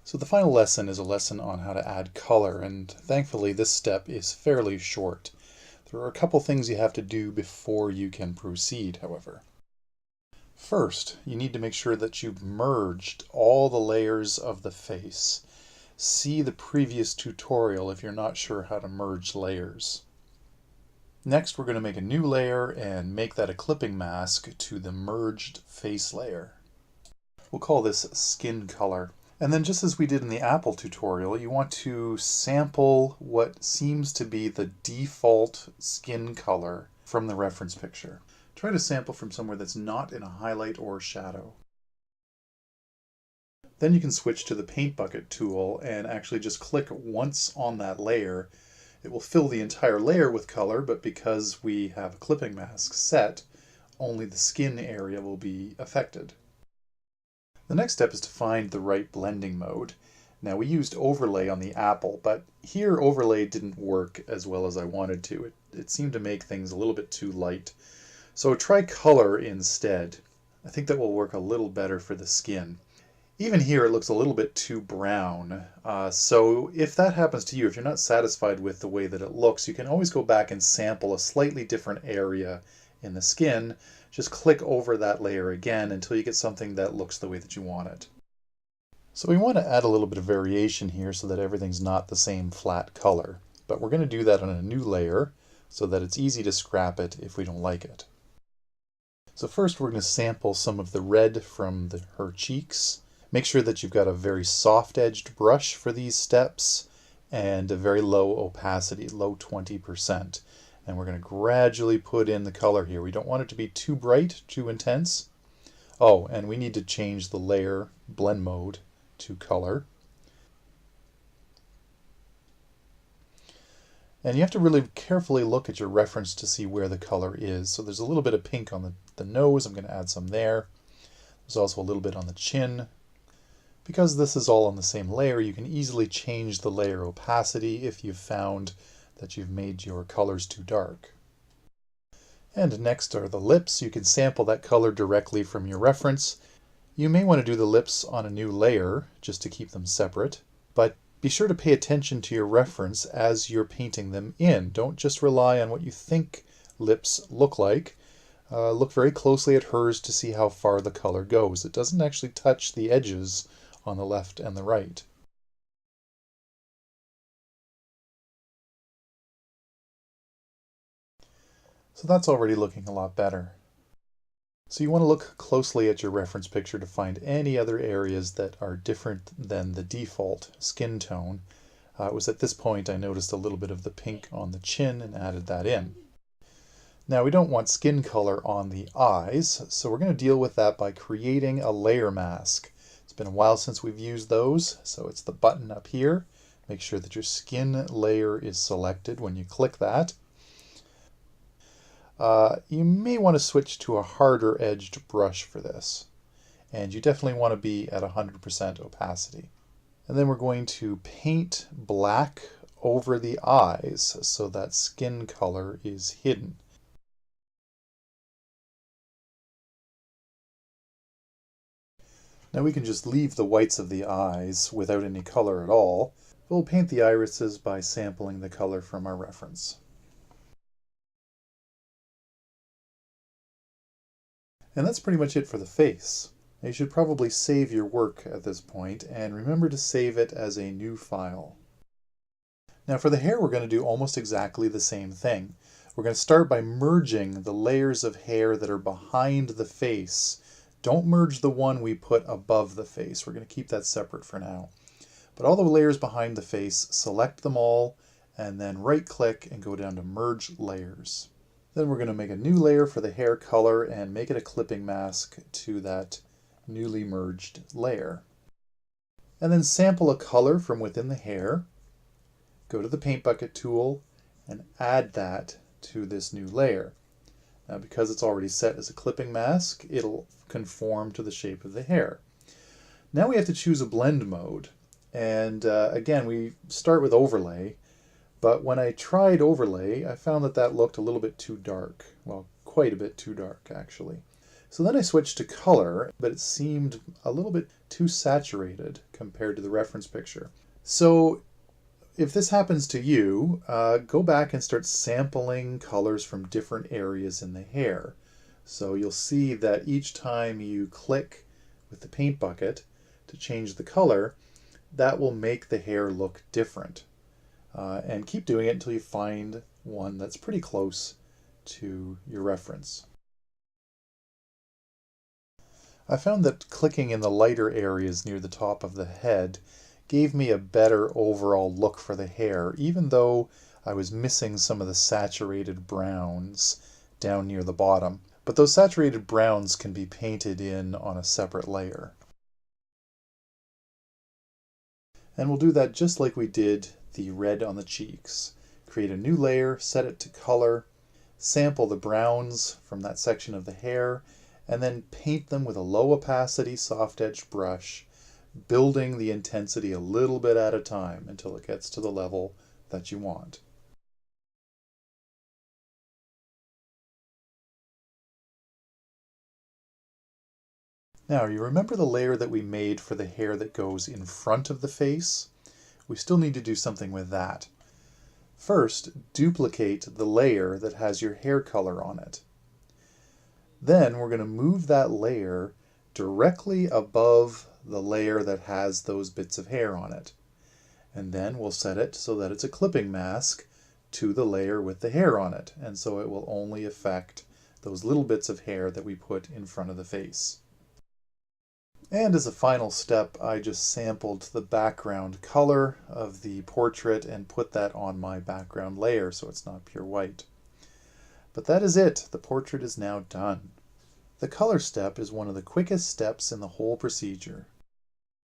So the final lesson is a lesson on how to add color, and thankfully this step is fairly short. There are a couple things you have to do before you can proceed, however. First, you need to make sure that you've merged all the layers of the face. See the previous tutorial if you're not sure how to merge layers. Next, we're going to make a new layer and make that a clipping mask to the merged face layer. We'll call this skin color. And then just as we did in the Apple tutorial, you want to sample what seems to be the default skin color from the reference picture. Try to sample from somewhere that's not in a highlight or shadow. Then you can switch to the paint bucket tool and actually just click once on that layer. It will fill the entire layer with color, but because we have a clipping mask set, only the skin area will be affected. The next step is to find the right blending mode. Now we used overlay on the Apple, but here overlay didn't work as well as I wanted to. It seemed to make things a little bit too light. So try color instead. I think that will work a little better for the skin. Even here it looks a little bit too brown. So if that happens to you, if you're not satisfied with the way that it looks, you can always go back and sample a slightly different area in the skin. Just click over that layer again until you get something that looks the way that you want it. So we want to add a little bit of variation here so that everything's not the same flat color. But we're going to do that on a new layer so that it's easy to scrap it if we don't like it. So first we're going to sample some of the red from her cheeks. Make sure that you've got a very soft-edged brush for these steps and a very low opacity, low 20%. And we're going to gradually put in the color here. We don't want it to be too bright, too intense. Oh, and we need to change the layer blend mode to color. And you have to really carefully look at your reference to see where the color is. So there's a little bit of pink on the nose. I'm going to add some there. There's also a little bit on the chin. Because this is all on the same layer, you can easily change the layer opacity if you've found that you've made your colors too dark. And next are the lips. You can sample that color directly from your reference. You may want to do the lips on a new layer just to keep them separate, but be sure to pay attention to your reference as you're painting them in. Don't just rely on what you think lips look like. Look very closely at hers to see how far the color goes. It doesn't actually touch the edges on the left and the right. So that's already looking a lot better. So you want to look closely at your reference picture to find any other areas that are different than the default skin tone. It was at this point I noticed a little bit of the pink on the chin and added that in. Now we don't want skin color on the eyes, so we're going to deal with that by creating a layer mask. It's been a while since we've used those, so it's the button up here. Make sure that your skin layer is selected when you click that. You may want to switch to a harder edged brush for this. And you definitely want to be at 100% opacity. And then we're going to paint black over the eyes so that skin color is hidden. Now we can just leave the whites of the eyes without any color at all. We'll paint the irises by sampling the color from our reference. And that's pretty much it for the face. Now you should probably save your work at this point, and remember to save it as a new file. Now for the hair, we're going to do almost exactly the same thing. We're going to start by merging the layers of hair that are behind the face. Don't merge the one we put above the face. We're going to keep that separate for now. But all the layers behind the face, select them all, and then right-click and go down to Merge Layers. Then we're going to make a new layer for the hair color and make it a clipping mask to that newly merged layer. And then sample a color from within the hair. Go to the paint bucket tool and add that to this new layer. Now because it's already set as a clipping mask, it'll conform to the shape of the hair. Now we have to choose a blend mode. And again, we start with overlay. But when I tried overlay, I found that that looked a little bit too dark. Well, quite a bit too dark, actually. So then I switched to color, but it seemed a little bit too saturated compared to the reference picture. So if this happens to you, go back and start sampling colors from different areas in the hair. So you'll see that each time you click with the paint bucket to change the color, that will make the hair look different. And keep doing it until you find one that's pretty close to your reference. I found that clicking in the lighter areas near the top of the head gave me a better overall look for the hair, even though I was missing some of the saturated browns down near the bottom. But those saturated browns can be painted in on a separate layer. And we'll do that just like we did the red on the cheeks. Create a new layer, set it to color, sample the browns from that section of the hair, and then paint them with a low opacity soft edged brush, building the intensity a little bit at a time until it gets to the level that you want. Now, you remember the layer that we made for the hair that goes in front of the face? We still need to do something with that. First, duplicate the layer that has your hair color on it. Then we're going to move that layer directly above the layer that has those bits of hair on it. And then we'll set it so that it's a clipping mask to the layer with the hair on it. And so it will only affect those little bits of hair that we put in front of the face. And as a final step, I just sampled the background color of the portrait and put that on my background layer so it's not pure white. But that is it. The portrait is now done. The color step is one of the quickest steps in the whole procedure.